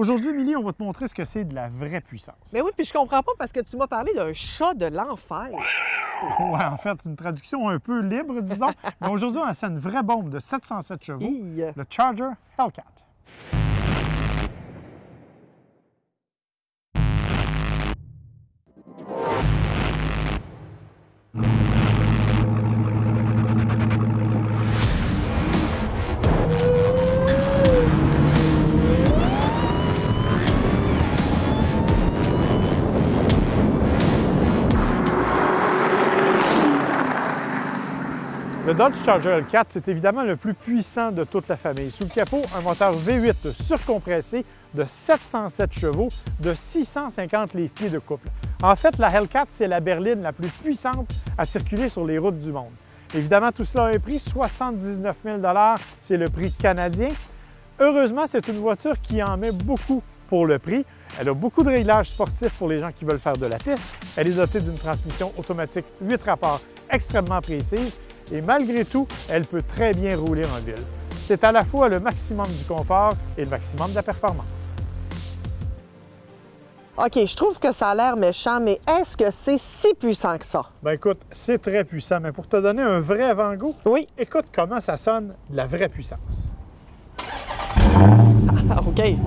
Aujourd'hui, Émilie, on va te montrer ce que c'est de la vraie puissance. Mais oui, puis je comprends pas parce que tu m'as parlé d'un chat de l'enfer. Ouais, en fait, c'est une traduction un peu libre, disons. Mais aujourd'hui, on a une vraie bombe de 707 chevaux, le Charger Hellcat. Le Dodge Charger Hellcat, c'est évidemment le plus puissant de toute la famille. Sous le capot, un moteur V8 surcompressé de 707 chevaux de 650 livres-pieds de couple. En fait, la Hellcat, c'est la berline la plus puissante à circuler sur les routes du monde. Évidemment, tout cela a un prix, 79 000 $, c'est le prix canadien. Heureusement, c'est une voiture qui en met beaucoup pour le prix. Elle a beaucoup de réglages sportifs pour les gens qui veulent faire de la piste. Elle est dotée d'une transmission automatique 8 rapports extrêmement précise. Et malgré tout, elle peut très bien rouler en ville. C'est à la fois le maximum du confort et le maximum de la performance. OK, je trouve que ça a l'air méchant, mais est-ce que c'est si puissant que ça? Bien écoute, c'est très puissant, mais pour te donner un vrai avant-goût, oui, écoute comment ça sonne de la vraie puissance. Ah, OK. Hey!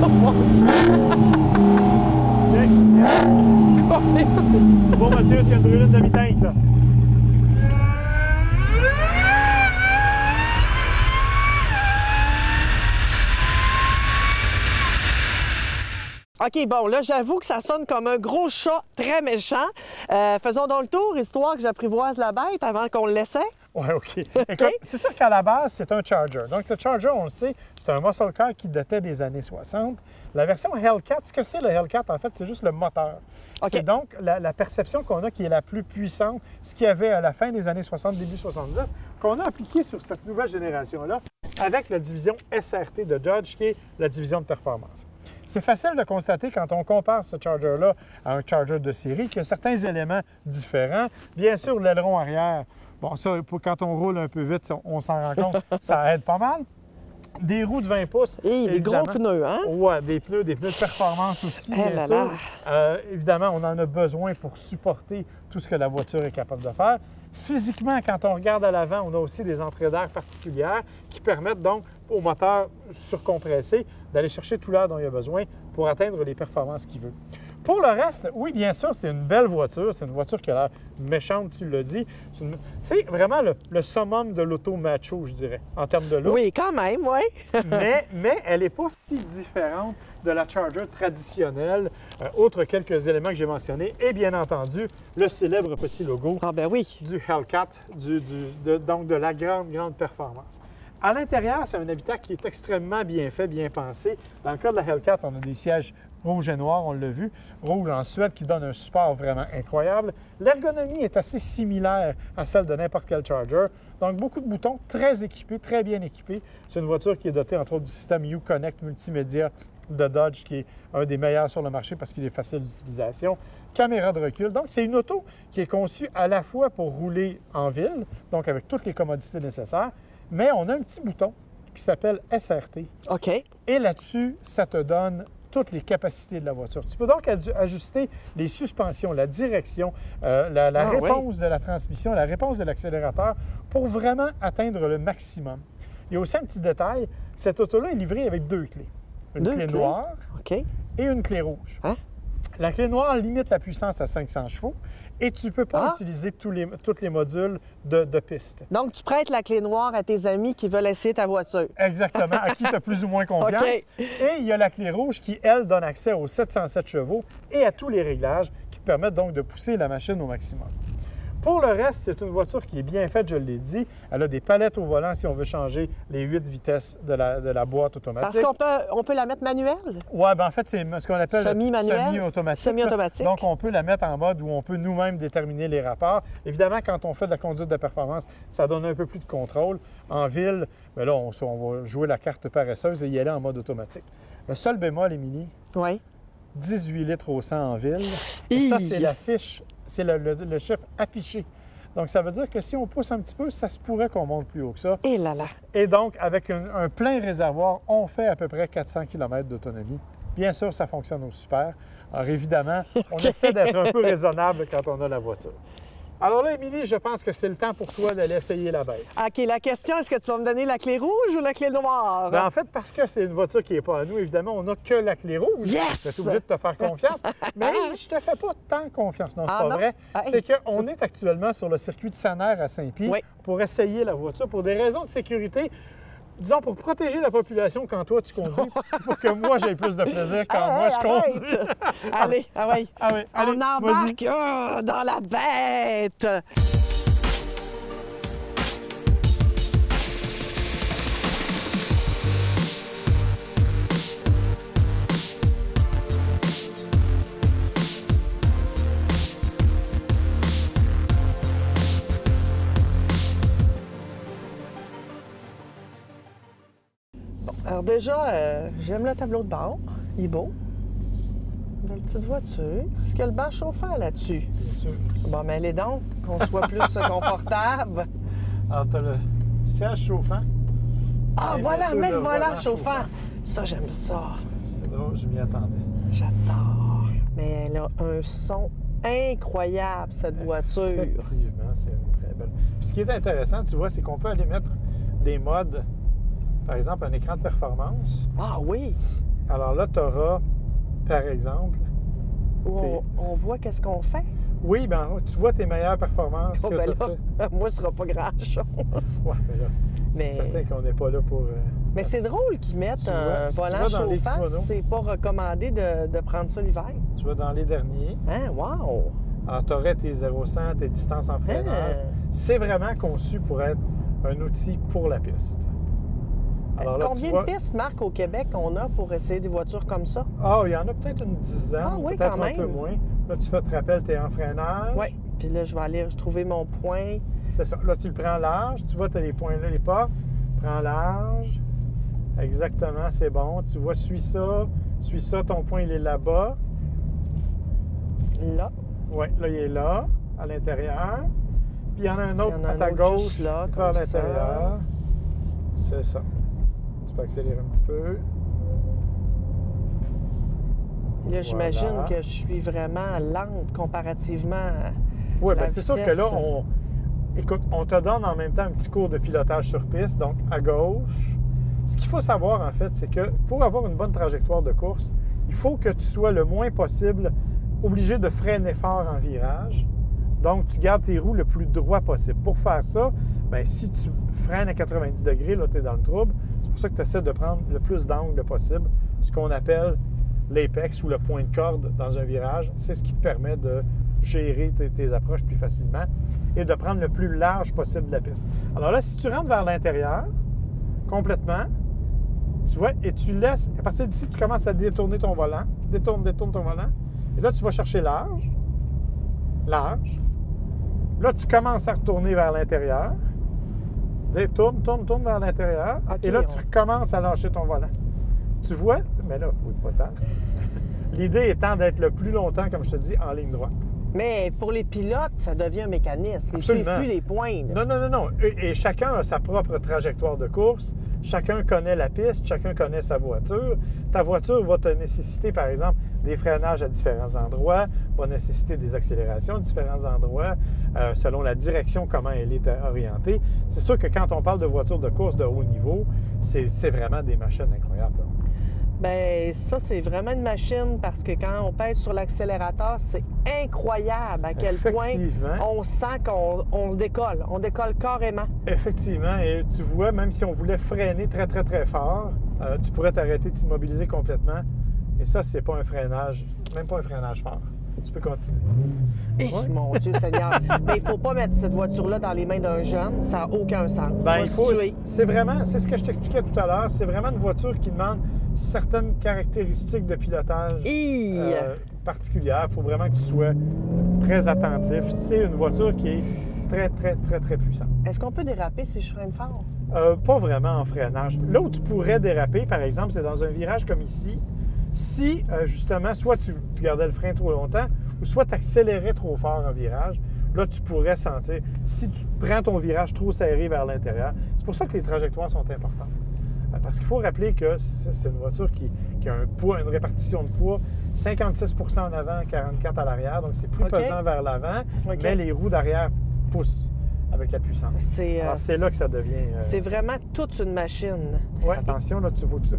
Oh mon Dieu! Bon, Mathieu, tu viens de brûler une demi-teinte, là. OK, bon, là, j'avoue que ça sonne comme un gros chat très méchant. Faisons donc le tour, histoire que j'apprivoise la bête avant qu'on le laisse. Oui, OK. Écoute, c'est sûr qu'à la base, c'est un Charger. Donc, le Charger, on le sait, c'est un muscle car qui datait des années 60. La version Hellcat, ce que c'est le Hellcat, en fait, c'est juste le moteur. Okay. C'est donc la perception qu'on a qui est la plus puissante, ce qu'il y avait à la fin des années 60, début 70, qu'on a appliqué sur cette nouvelle génération-là avec la division SRT de Dodge, qui est la division de performance. C'est facile de constater quand on compare ce Charger-là à un Charger de série qu'il y a certains éléments différents. Bien sûr, l'aileron arrière, bon, ça, quand on roule un peu vite, on s'en rend compte, ça aide pas mal. Des roues de 20 pouces. Et des gros pneus, hein? Oui, des pneus de performance aussi, bien sûr. Évidemment, on en a besoin pour supporter tout ce que la voiture est capable de faire. Physiquement, quand on regarde à l'avant, on a aussi des entrées d'air particulières qui permettent donc au moteur surcompressé d'aller chercher tout l'air dont il a besoin pour atteindre les performances qu'il veut. Pour le reste, oui, bien sûr, c'est une belle voiture. C'est une voiture qui a l'air méchante, tu l'as dit. C'est vraiment le summum de l'auto macho, je dirais, en termes de look. Oui, quand même, oui. mais elle n'est pas si différente de la Charger traditionnelle, outre quelques éléments que j'ai mentionnés, et bien entendu, le célèbre petit logo du Hellcat, donc de la grande performance. À l'intérieur, c'est un habitat qui est extrêmement bien fait, bien pensé. Dans le cas de la Hellcat, on a des sièges rouge et noir, on l'a vu. Rouge en Suède qui donne un support vraiment incroyable. L'ergonomie est assez similaire à celle de n'importe quel Charger. Donc, beaucoup de boutons, très équipés, très bien équipés. C'est une voiture qui est dotée, entre autres, du système Uconnect multimédia de Dodge, qui est un des meilleurs sur le marché parce qu'il est facile d'utilisation. Caméra de recul. Donc, c'est une auto qui est conçue à la fois pour rouler en ville, donc avec toutes les commodités nécessaires, mais on a un petit bouton qui s'appelle SRT. OK. Et là-dessus, ça te donne toutes les capacités de la voiture. Tu peux donc ajuster les suspensions, la direction, la réponse de la transmission, la réponse de l'accélérateur pour vraiment atteindre le maximum. Il y a aussi un petit détail, cette auto-là est livrée avec deux clés. Une clé noire et une clé rouge. Hein? La clé noire limite la puissance à 500 chevaux et tu ne peux pas utiliser tous les modules de piste. Donc, tu prêtes la clé noire à tes amis qui veulent essayer ta voiture. Exactement, à qui tu as plus ou moins confiance. Et il y a la clé rouge qui, elle, donne accès aux 707 chevaux et à tous les réglages qui te permettent donc de pousser la machine au maximum. Pour le reste, c'est une voiture qui est bien faite, je l'ai dit. Elle a des palettes au volant si on veut changer les 8 vitesses de la boîte automatique. Parce qu'on peut la mettre manuelle? Oui, bien en fait, c'est ce qu'on appelle semi-automatique. Semi-automatique. Donc, on peut la mettre en mode où on peut nous-mêmes déterminer les rapports. Évidemment, quand on fait de la conduite de performance, ça donne un peu plus de contrôle. En ville, bien là, on va jouer la carte paresseuse et y aller en mode automatique. Le seul bémol, Émilie, 18 litres au 100 en ville. Et ça, c'est la fiche. C'est le chiffre affiché Donc, ça veut dire que si on pousse un petit peu, ça se pourrait qu'on monte plus haut que ça. Et là là. Et donc, avec un plein réservoir, on fait à peu près 400 km d'autonomie. Bien sûr, ça fonctionne au super. Alors, évidemment, on essaie d'être un peu raisonnable quand on a la voiture. Alors là, Émilie, je pense que c'est le temps pour toi d'aller essayer la bête. OK, la question, est-ce que tu vas me donner la clé rouge ou la clé noire? Bien, en fait, parce que c'est une voiture qui n'est pas à nous, évidemment, on n'a que la clé rouge. Yes! Tu es obligé de te faire confiance. Mais je te fais pas tant confiance. Non, c'est pas non? vrai. Hey. C'est qu'on est actuellement sur le circuit de Sanaire à Saint-Pie Oui. pour essayer la voiture pour des raisons de sécurité. Disons, pour protéger la population quand toi, tu conduis, pour que moi, j'ai plus de plaisir quand moi, je conduis. Allez, ah oui. Ah oui, allez, On embarque dans la bête! Alors déjà, j'aime le tableau de bord. Il est beau. Une petite voiture. Est-ce qu'il y a le banc chauffant là-dessus? Bien sûr. Bon, mais allez donc, qu'on soit plus confortable. Alors, tu as le siège chauffant. Ah, Et voilà, bien sûr, mets le le volant volant chauffant. chauffant. Ça, j'aime ça. C'est drôle, je m'y attendais. J'adore. Mais elle a un son incroyable, cette voiture. Effectivement, c'est une très belle. Puis ce qui est intéressant, tu vois, c'est qu'on peut aller mettre des modes, par exemple, un écran de performance. Ah oui! Alors là, tu auras, par exemple, Où on voit qu'est-ce qu'on fait. oui, bien, tu vois tes meilleures performances Oh, que ben tu as là, fait. moi, ce sera pas grand-chose. Ouais, mais là, Mais- c'est certain qu'on n'est pas là pour... Mais c'est drôle qu'ils mettent Tu vois, un si tu volant vas dans les chauffant. chronos. C'est pas recommandé de prendre ça l'hiver. Tu vas dans les derniers. Hein? Wow! Alors, tu aurais tes 0-100, tes distances en freinage. Hein? C'est vraiment conçu pour être un outil pour la piste. Alors là, Combien tu vois... de pistes, Marc, au Québec, on a pour essayer des voitures comme ça? Ah, il y en a peut-être une dizaine, Ah oui, peut-être quand un peu même. moins. Là, tu fais, te rappelles, tu es en freinage. Oui. Puis là, je vais aller trouver mon point. C'est ça. Là, tu le prends large. Tu vois, tu as les points là, les pas. Prends large. Exactement, c'est bon. Tu vois, suis ça. Suis ça, ton point, il est là-bas. Là. Oui, là, il est là, à l'intérieur. Puis il y en a un autre Il y en a à un ta autre gauche, juste là, qui comme va à ça. l'intérieur. C'est ça. Tu peux accélérer un petit peu. Et là, j'imagine Voilà. que je suis vraiment lente comparativement à Oui, la bien c'est sûr que vitesse. là, écoute, on te donne en même temps un petit cours de pilotage sur piste, donc à gauche. Ce qu'il faut savoir, en fait, c'est que pour avoir une bonne trajectoire de course, il faut que tu sois le moins possible obligé de freiner fort en virage. Donc, tu gardes tes roues le plus droit possible. Pour faire ça, bien, si tu freines à 90 degrés, là, tu es dans le trouble. C'est pour ça que tu essaies de prendre le plus d'angle possible, ce qu'on appelle l'apex ou le point de corde dans un virage. C'est ce qui te permet de gérer tes approches plus facilement et de prendre le plus large possible de la piste. Alors là, si tu rentres vers l'intérieur, complètement, tu vois, et tu laisses, à partir d'ici, tu commences à détourner ton volant. Détourne ton volant. Et là, tu vas chercher large. Large. Là, tu commences à retourner vers l'intérieur. Détourne, tourne vers l'intérieur. OK, Et là, tu recommences à lâcher ton volant. Tu vois, mais là, oui, pas tant. L'idée étant d'être le plus longtemps, comme je te dis, en ligne droite. Mais pour les pilotes, ça devient un mécanisme. Ils ne Absolument. suivent plus les points. là. Non. Et chacun a sa propre trajectoire de course. Chacun connaît la piste, chacun connaît sa voiture. Ta voiture va te nécessiter, par exemple, des freinages à différents endroits, va nécessiter des accélérations à différents endroits, selon la direction, comment elle est orientée. C'est sûr que quand on parle de voitures de course de haut niveau, c'est vraiment des machines incroyables, là. Bien, ça, c'est vraiment une machine parce que quand on pèse sur l'accélérateur, c'est incroyable à quel point Effectivement. on sent qu'on se décolle. On décolle carrément. Effectivement, et tu vois, même si on voulait freiner très, très, très fort, tu pourrais t'arrêter, t'immobiliser complètement. Et ça, c'est pas un freinage, même pas un freinage fort. Tu peux continuer. Eh, Ouais. mon Dieu Seigneur! Mais il faut pas mettre cette voiture-là dans les mains d'un jeune. Ça n'a aucun sens. Ben, Ça va il se faut. tuer. C'est ce que je t'expliquais tout à l'heure. C'est vraiment une voiture qui demande certaines caractéristiques de pilotage Hi! particulières. Il faut vraiment que tu sois très attentif. C'est une voiture qui est très, très, très, très puissante. Est-ce qu'on peut déraper si je freine fort? Pas vraiment en freinage. Là où tu pourrais déraper, par exemple, c'est dans un virage comme ici. Si, justement, soit tu gardais le frein trop longtemps ou soit tu accélérais trop fort en virage, là, tu pourrais sentir, si tu prends ton virage trop serré vers l'intérieur, c'est pour ça que les trajectoires sont importantes. Parce qu'il faut rappeler que c'est une voiture qui a un poids, une répartition de poids, 56 % en avant, 44 à l'arrière, donc c'est plus pesant vers l'avant, mais les roues d'arrière poussent avec la puissance. Alors, c'est là que ça devient... C'est vraiment toute une machine. Oui, attention, là,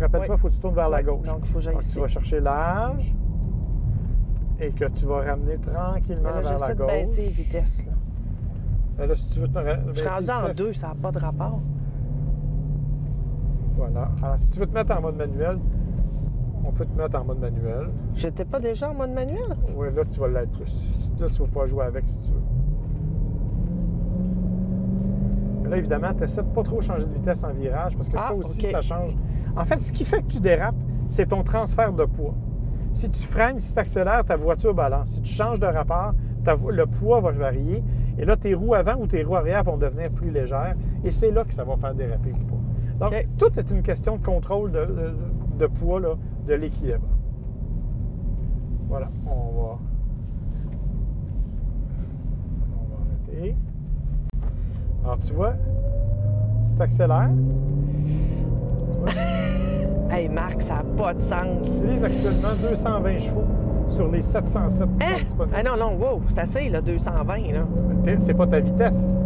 rappelle-toi, il faut que tu tournes vers la gauche. Donc, il faut que j'aille ici. Tu vas chercher large et que tu vas ramener tranquillement vers la gauche. J'essaie de baisser les vitesses. Là, si tu veux te je suis rendu en 2, ça n'a pas de rapport. Voilà. Alors, si tu veux te mettre en mode manuel, on peut te mettre en mode manuel. J'étais pas déjà en mode manuel? Oui, là, tu vas l'être plus. Là, tu vas pouvoir jouer avec si tu veux. Mais là, évidemment, tu essaies de pas trop changer de vitesse en virage parce que ça aussi, ça change. En fait, ce qui fait que tu dérapes, c'est ton transfert de poids. Si tu freines, si tu accélères, ta voiture balance. Si tu changes de rapport, le poids va varier. Et là, tes roues avant ou tes roues arrière vont devenir plus légères. Et c'est là que ça va faire déraper le poids. Donc, tout est une question de contrôle de poids, là, de l'équilibre. Voilà, on va arrêter. Alors, tu vois, si tu accélères... Hey, Marc, ça n'a pas de sens. Tu utilises actuellement 220 chevaux sur les 707 qui sont disponibles. Ah non, wow, c'est assez, là, 220, là. C'est pas ta vitesse.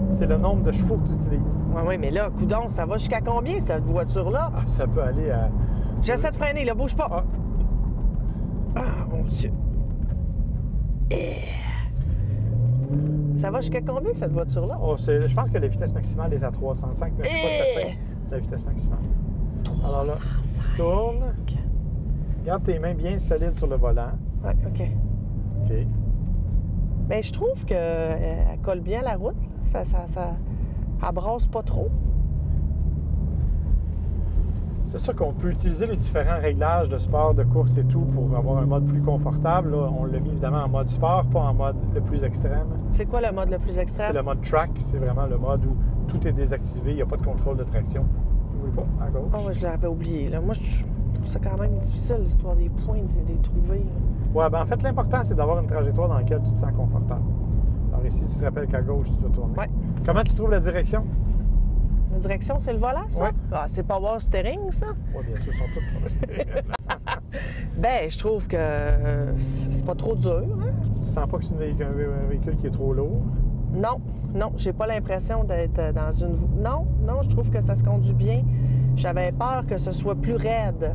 C'est le nombre de chevaux que tu utilises. Oui, mais là, coudonc, ça va jusqu'à combien, cette voiture-là? Ah, ça peut aller à... J'essaie de freiner, là, bouge pas. Ah, mon Dieu. Ça va jusqu'à combien, cette voiture-là? Oh, je pense que la vitesse maximale est à 305, mais je suis pas certain de la vitesse maximale. 305. Alors là, tu tournes. Garde tes mains bien solides sur le volant. Oui, OK. OK. Bien, je trouve qu'elle colle bien à la route. Là. Elle brasse pas trop. C'est sûr qu'on peut utiliser les différents réglages de sport, de course et tout pour avoir un mode plus confortable. Là, on l'a mis évidemment en mode sport, pas en mode le plus extrême. C'est quoi le mode le plus extrême? C'est le mode track. C'est vraiment le mode où tout est désactivé, il n'y a pas de contrôle de traction. Vous voulez pas, à gauche. Oh, oui, je l'avais oublié. Là. Moi, je trouve ça quand même difficile, l'histoire des points, de les trouver. Oui, bien en fait, l'important, c'est d'avoir une trajectoire dans laquelle tu te sens confortable. Alors ici, tu te rappelles qu'à gauche, tu dois tourner. Oui. Comment tu trouves la direction? La direction, c'est le volant, ça? Oui. Ah, c'est power steering, ça? Oui, bien sûr, ils sont tous power steering. Ben, je trouve que c'est pas trop dur. Hein? Tu sens pas que c'est un véhicule qui est trop lourd? Non, non, j'ai pas l'impression d'être dans une... Non, je trouve que ça se conduit bien. J'avais peur que ce soit plus raide.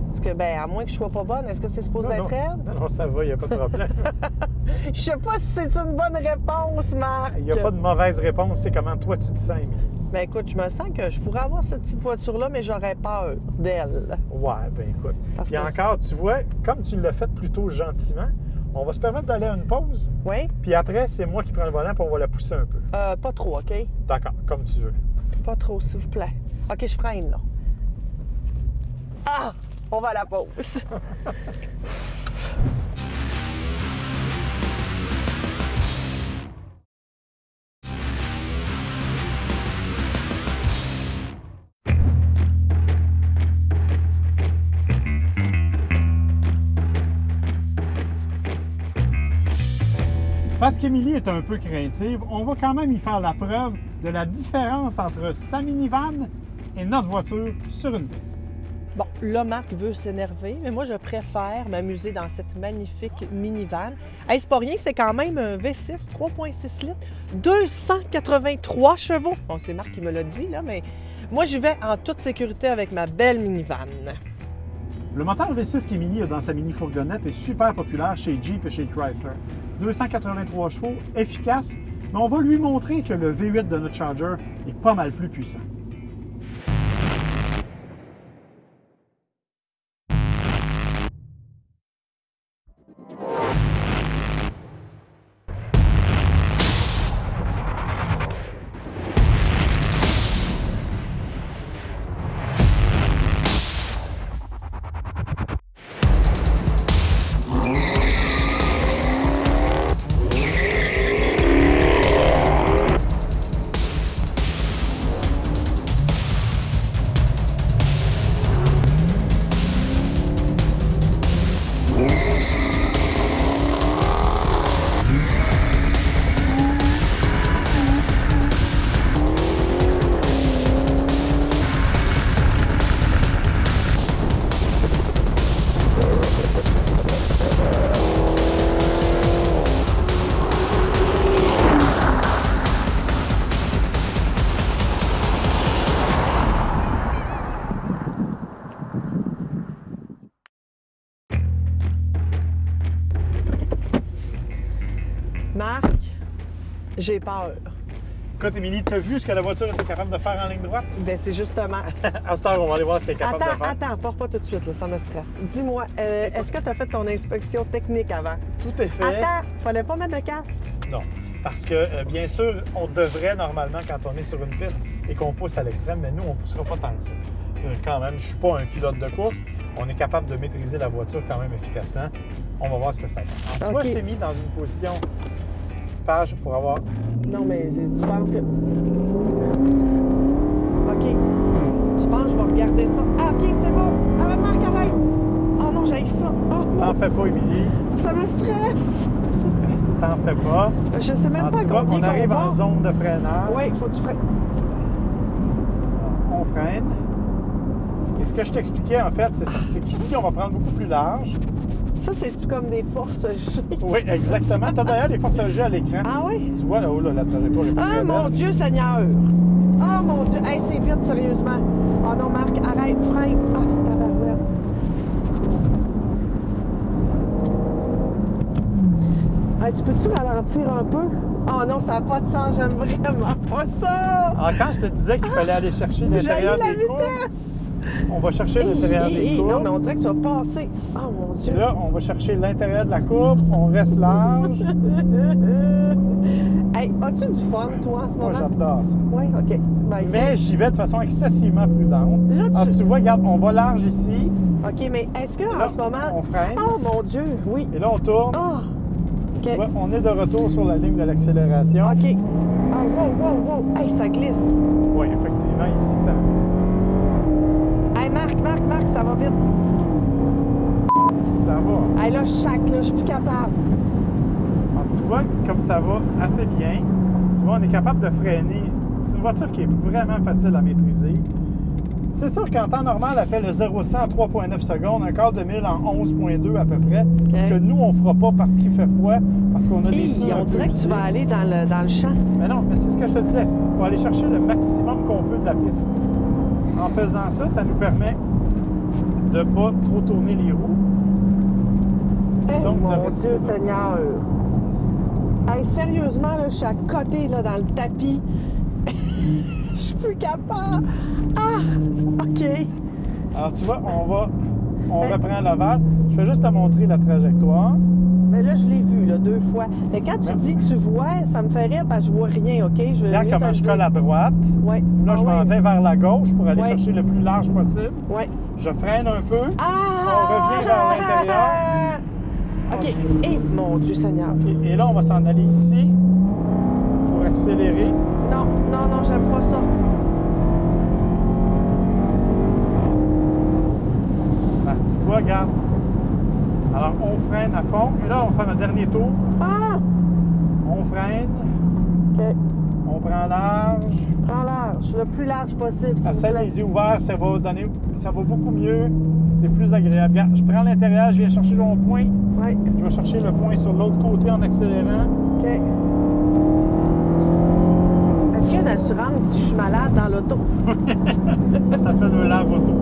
Parce que, ben, à moins que je sois pas bonne, est-ce que c'est supposé être raide? Non, ça va, il n'y a pas de problème. Je sais pas si c'est une bonne réponse, Marc. Il n'y a pas de mauvaise réponse, c'est comment toi tu te sens, Émilie. Ben écoute, je me sens que je pourrais avoir cette petite voiture-là, mais j'aurais peur d'elle. Ouais, ben écoute. Il y a encore, tu vois, comme tu l'as fait plutôt gentiment, on va se permettre d'aller à une pause. Oui. Puis après, c'est moi qui prends le volant puis on va la pousser un peu. Pas trop, OK? D'accord, comme tu veux. Pas trop, s'il vous plaît. OK, je freine, là. Ah! On va à la pause. Parce qu'Émilie est un peu craintive, on va quand même y faire la preuve de la différence entre sa minivan et notre voiture sur une piste. Bon, là, Marc veut s'énerver, mais moi, je préfère m'amuser dans cette magnifique minivan. Hey, c'est pas rien, c'est quand même un V6 3,6 litres, 283 chevaux. Bon, c'est Marc qui me l'a dit, là, mais moi, j'y vais en toute sécurité avec ma belle minivan. Le moteur V6 qu'Émilie a dans sa mini-fourgonnette est super populaire chez Jeep et chez Chrysler. 283 chevaux, efficace, mais on va lui montrer que le V8 de notre Charger est pas mal plus puissant. J'ai peur. Écoute, Émilie, t'as vu ce que la voiture était capable de faire en ligne droite? Ben c'est justement. À cette heure, on va aller voir ce qu'elle est capable de faire. Attends, pars pas tout de suite, là, ça me stresse. Dis-moi, est-ce que tu as fait ton inspection technique avant? Tout est fait. Attends, fallait pas mettre de casque? Non. Parce que, bien sûr, on devrait normalement, quand on est sur une piste et qu'on pousse à l'extrême, mais nous, on ne poussera pas tant que ça. Quand même, je ne suis pas un pilote de course. On est capable de maîtriser la voiture quand même efficacement. On va voir ce que ça fait. Alors, tu vois, je t'ai mis dans une position page pour avoir... Non, mais tu penses que... OK. Tu penses que je vais regarder ça? Ah, OK, c'est bon. Ah, Marc, arrête. Oh non, j'ai ça. Oh, t'en fais pas, Émilie. Ça me stresse. T'en fais pas. Je sais même pas combien on arrive on va. en zone de freinage. Oui, il faut que tu freines. On freine. Et ce que je t'expliquais, en fait, c'est ça. C'est qu'ici, on va prendre beaucoup plus large. Ça, c'est-tu comme des forces G? Oui, exactement. Tu as d'ailleurs les forces G à l'écran. Ah oui? Tu vois là-haut, là, la trajectoire est plus Ah, mon Dieu Seigneur! Ah, mon Dieu! Hey, c'est vite, sérieusement. Oh non, Marc, arrête, freine. Ah, c'est tabarouette. Hey, tu peux-tu ralentir un peu? Oh non, ça n'a pas de sens, j'aime vraiment pas ça! Alors, quand je te disais qu'il fallait aller chercher l'intérieur J'haïs des la courbes, vitesse! on va chercher l'intérieur des courbes. Non, mais on dirait que tu vas passer. Oh mon Dieu! Là, on va chercher l'intérieur de la courbe, on reste large. Hey, as-tu du fun, toi, en ce moment? Moi, j'adore ça. Oui, OK. Bye. Mais j'y vais de façon excessivement prudente. Là, Alors, tu vois, regarde, on va large ici. OK, mais est-ce qu'en Là, ce moment... on freine. Oh mon Dieu, oui. Et là, on tourne. Ah! OK. Tu vois, on est de retour sur la ligne de l'accélération. OK. Ah, wow. Hey, ça glisse. Oui, effectivement, ici, ça... Hey, Marc, ça va vite. Ça va. Hey, là, je suis plus capable. Alors, tu vois, comme ça va assez bien, tu vois, on est capable de freiner. C'est une voiture qui est vraiment facile à maîtriser. C'est sûr qu'en temps normal, elle fait le 0-100 en 3,9 secondes, un quart de mille en 11,2 à peu près. Ce que nous, on ne fera pas parce qu'il fait froid, parce qu'on a des pneus un on peu dirait que tu usés. vas aller dans le champ. Mais non, mais c'est ce que je te disais. Il faut aller chercher le maximum qu'on peut de la piste. En faisant ça, ça nous permet de ne pas trop tourner les roues. Hey, Donc, mon de Dieu rester là. Seigneur. Hey, sérieusement, là, je suis à côté, là, dans le tapis. Je suis plus capable. Ah! OK. Alors, tu vois, on reprend l'ovale. Je vais juste te montrer la trajectoire. Mais là, je l'ai vu, là, 2 fois. Mais quand tu dis tu vois, ça me fait rire parce que je vois rien, OK? Je vais Regarde mieux comment te je le colle dire. à droite. Ouais. Là, je m'en vais vers la gauche pour aller Ouais. chercher le plus large possible. Ouais. Je freine un peu. Ah! On revient vers l'intérieur. OK. Et mon Dieu Seigneur. OK. Et là, on va s'en aller ici pour accélérer. Non, j'aime pas ça. Ben, tu vois, regarde. Alors, on freine à fond. Et là, on va faire un dernier tour. Ah! On freine. OK. On prend large. Prends large, le plus large possible, s'il vous Essaye plaît. les yeux ouverts, ça va beaucoup mieux. C'est plus agréable. Regarde, je prends l'intérieur, je viens chercher mon point. Oui. Je vais chercher le point sur l'autre côté en accélérant. OK. Est-ce qu'il y a une assurance si je suis malade dans l'auto? Ça s'appelle un lave-auto.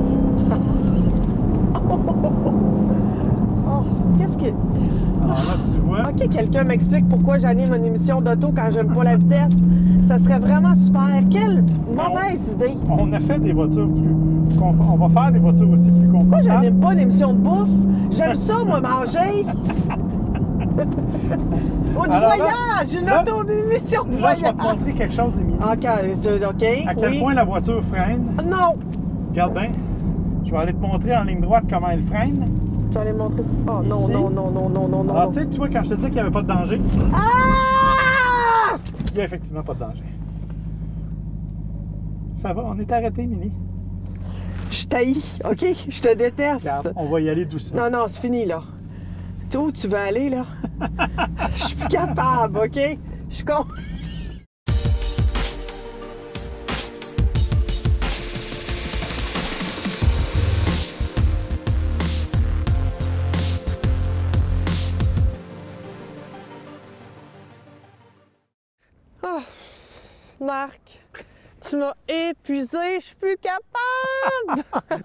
Oh, qu'est-ce que... Alors là, tu vois. OK, quelqu'un m'explique pourquoi j'anime une émission d'auto quand j'aime pas la vitesse. Ça serait vraiment super. Quelle mauvaise idée. On a fait des voitures plus confortables. On va faire des voitures aussi plus Pourquoi confortables. j'anime pas une émission de bouffe? J'aime ça, moi, manger. Ou de Alors là, voyage, une là, auto d'émission de Là, je vais voyage. te montrer quelque chose, Émilie. OK, À quel oui. point la voiture freine. Non! Regarde bien. Je vais aller te montrer en ligne droite comment elle freine. Tu allais me montrer ça. Oh non, Ici. non. Alors, tu sais, tu vois, quand je te dis qu'il n'y avait pas de danger, Ah! il n'y a effectivement pas de danger. Ça va, on est arrêté, Mini. Je t'haïs, OK? Je te déteste. Regarde, on va y aller doucement. Non, c'est fini, là. Toi, où tu veux aller, là? Je suis plus capable, OK? Je suis con. Ah, Marc, tu m'as épuisé, je suis plus capable.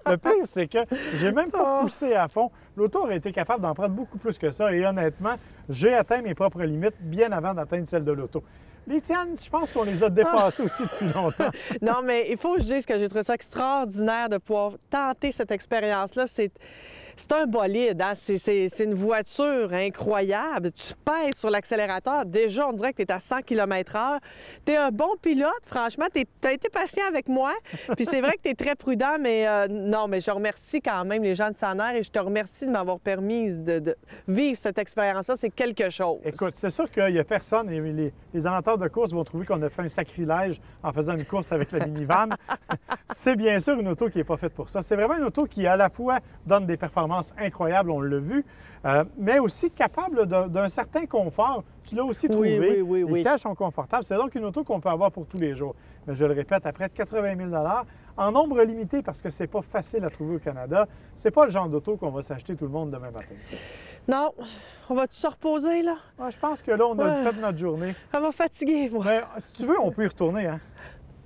Le pire, c'est que j'ai même pas poussé à fond. L'auto aurait été capable d'en prendre beaucoup plus que ça. Et honnêtement, j'ai atteint mes propres limites bien avant d'atteindre celle de l'auto. Les tiennes, je pense qu'on les a dépassées aussi depuis longtemps. Non, mais il faut que je dise que j'ai trouvé ça extraordinaire de pouvoir tenter cette expérience-là. C'est un bolide, hein? C'est une voiture incroyable. Tu pèses sur l'accélérateur. Déjà, on dirait que tu es à 100 km/h. Tu es un bon pilote, franchement. Tu as été patient avec moi. Puis c'est vrai que tu es très prudent, mais non, mais je remercie quand même les gens de Sanair et je te remercie de m'avoir permis de vivre cette expérience-là. C'est quelque chose. Écoute, c'est sûr qu'il n'y a personne, et les amateurs de course vont trouver qu'on a fait un sacrilège en faisant une course avec la minivan. C'est bien sûr une auto qui n'est pas faite pour ça. C'est vraiment une auto qui, à la fois, donne des performances incroyables, on l'a vu, mais aussi capable d'un certain confort. Tu l'as aussi trouvé. Oui. Les sièges sont confortables. C'est donc une auto qu'on peut avoir pour tous les jours. Mais je le répète, à près de 80 000 en nombre limité parce que c'est pas facile à trouver au Canada. C'est pas le genre d'auto qu'on va s'acheter tout le monde demain matin. Non, on va-tu se reposer, là? Je pense que là, on a fait notre journée. Ça m'a fatiguée, moi. Mais, si tu veux, on peut y retourner, hein?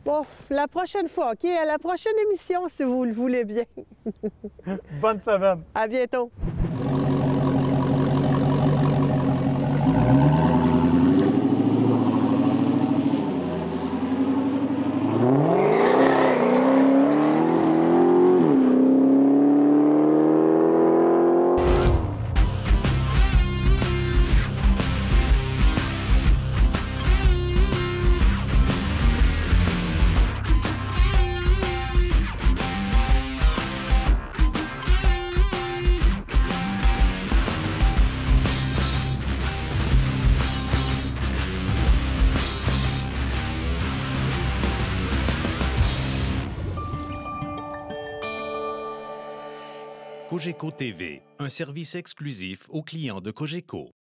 Bon, la prochaine fois, OK? À la prochaine émission, si vous le voulez bien. Bonne semaine! À bientôt! Cogeco TV, un service exclusif aux clients de Cogeco.